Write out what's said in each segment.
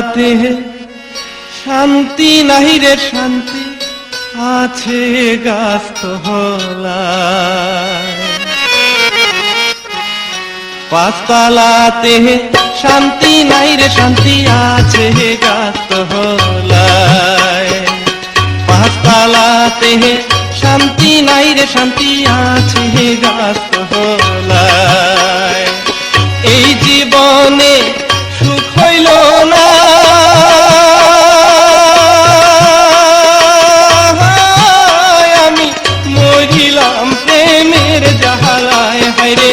পাতালাতে শান্তি নাহি রে শান্তি আছে গাছতলায়। পাতালাতে শান্তি নাই রে শান্তি আছে গাছতলায়। পাতালাতে শান্তি নাই রে শান্তি আছে গাছতলায়। এই জীবনে সুখ হইল না, আমি মরিলাম প্রেমের জাহালায়। হায়রে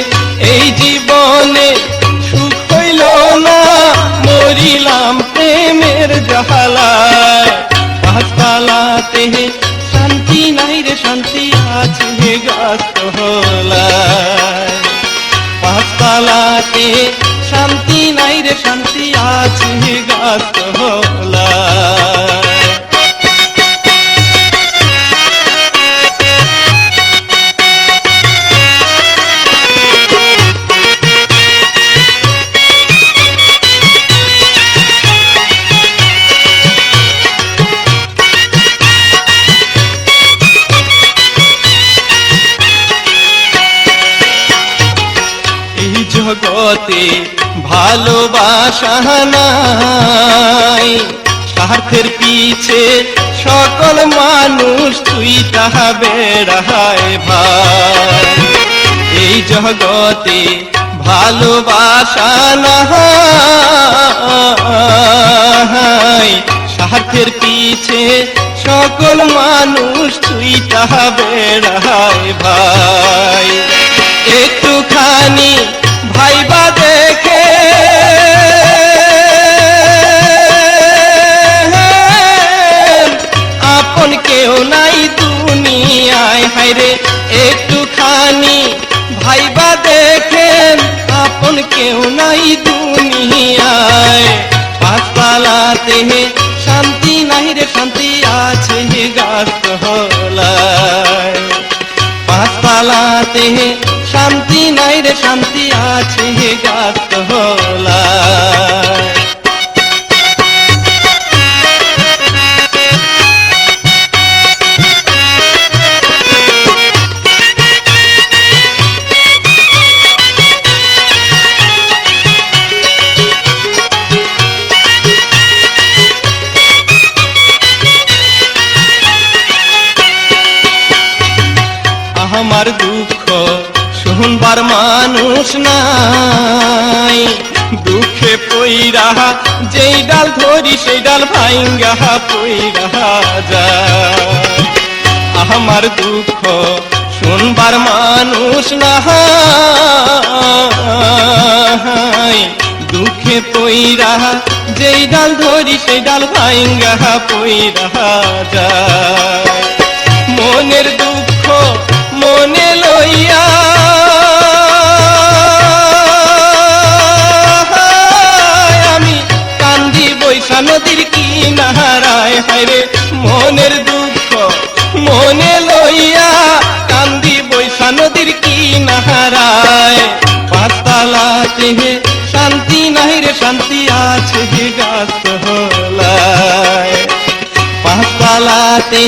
এই জীবনে সুখ হইল না, মরিলাম প্রেমের জাহালায়। পাতালাতে শান্তি নাই রে শান্তি আছে গাছতলায়। পাতালাতে শান্তি নাই রে শান্তি আছে গাছতলায়। জগতে ভালোবাসা নাই, স্বার্থের পিছে সকল মানুষ তুই তাহা বেড়ায় ভাই। এই জগতে ভালোবাসা নাই, স্বার্থের পিছে সকল মানুষ তুই তাহা বেড়ায় ভাই। একটুখানি ভাইবা দেখে আপন কেউ নাই দুনিয়ায়। হায়রে একটুখানি ভাইবা দেখেন আপন কেউ নাই দুনিয়ায়। পাতালাতে শান্তি নাই রে শান্তি আছে গাছতলায়। পাতালাতে শান্তি নাই রে শান্তি আছে গাছতলায়। আমার দুঃখ শুনবার মানুষ নাই, দুঃখে পইরা যেই ডাল ধরি সেই ডাল ভাঙ্গা পইরা যায়। আমার দুঃখ শুনবার মানুষ নাই, দুঃখে পইরা যেই ডাল ধরি সেই ডাল ভাঙ্গা পইরা যায়। মনের দুঃখ মনে লইয়া আমি কান্দি বৈশা নদীর কিনারায়। হায়রে মনের দুঃখ মনে লইয়া কান্দি বৈশা নদীর কিনারায়। পাতালাতে শান্তি নাই রে শান্তি আছে গাছতলায়। পাতালাতে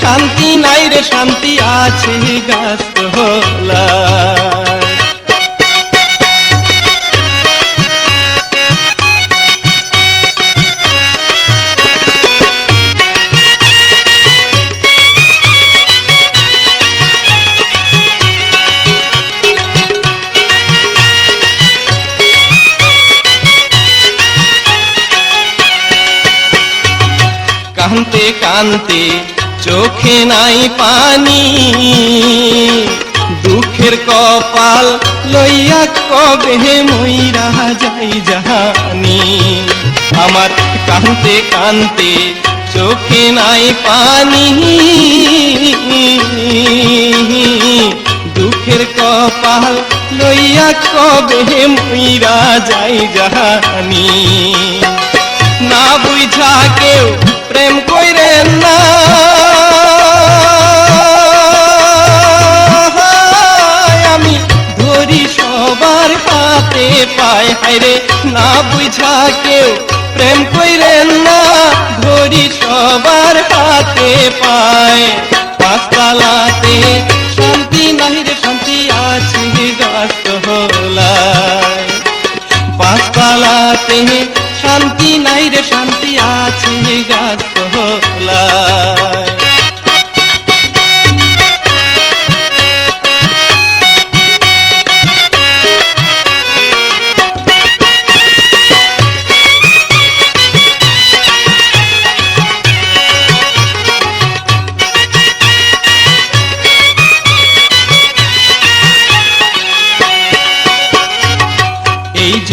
শান্তি নাই রে শান্তি আছে গাছতলায়। কান্তে কান্তে চোখে নাই পানি, দুঃখের কপাল লইয়া কবে মইরা যাই জানি। আমার কান্তে কান্তে চোখে নাই পানি, দুঃখের কপাল লইয়া কবে মইরা যাই জানি। না বুঝা কেউ প্রেম কইরেন না, আমি ধরি সবার হাতে পায়। হায়রে না বুঝা কেউ প্রেম কইরেন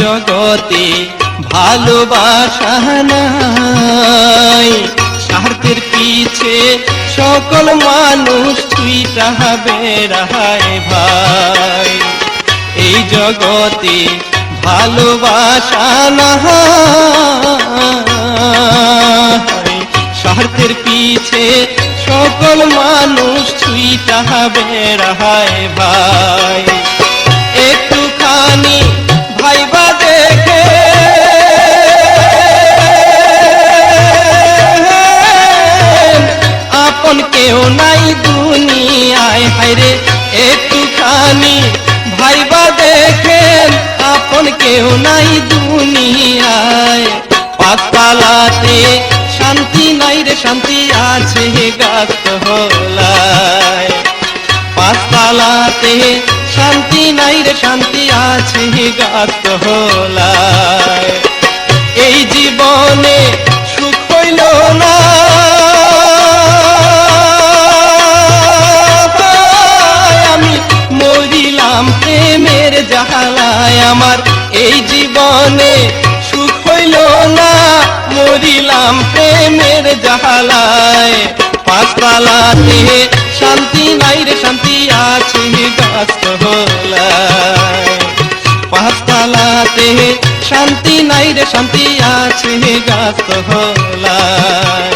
জগতে ভালোবাসা নাই, স্বার্থের পিছে সকল মানুষ ছুইটা বেড়ায় ভাই। এই জগতে ভালোবাসা নাই, স্বার্থের পিছে সকল মানুষ ছুইটা বেড়ায় ভাই। একটুখানি ভাইবা দেখে আপন কেউ নাই দুনিয়ায়, হায়রে একটুখানি ভাইবা দেখেন আপন কেউ নাই দুনিয়ায়। পাঁচতলাতে শান্তি নাই রে শান্তি আছে গাছতলায়, পাঁচতলাতে শান্তি নাই রে শান্তি আছে গাছতলায়। এই জীবনে সুখ হইল না, আমি মরিলাম প্রেমের জাহালায়। আমার এই জীবনে সুখ হইল না, মরিলাম প্রেমের জাহালায়। পাঁচতলাতে শান্তি নাই রে শান্তি আছে গাছতলায়, পাঁচতলাতে শান্তি নাই রে শান্তি আছে গাছতলায়।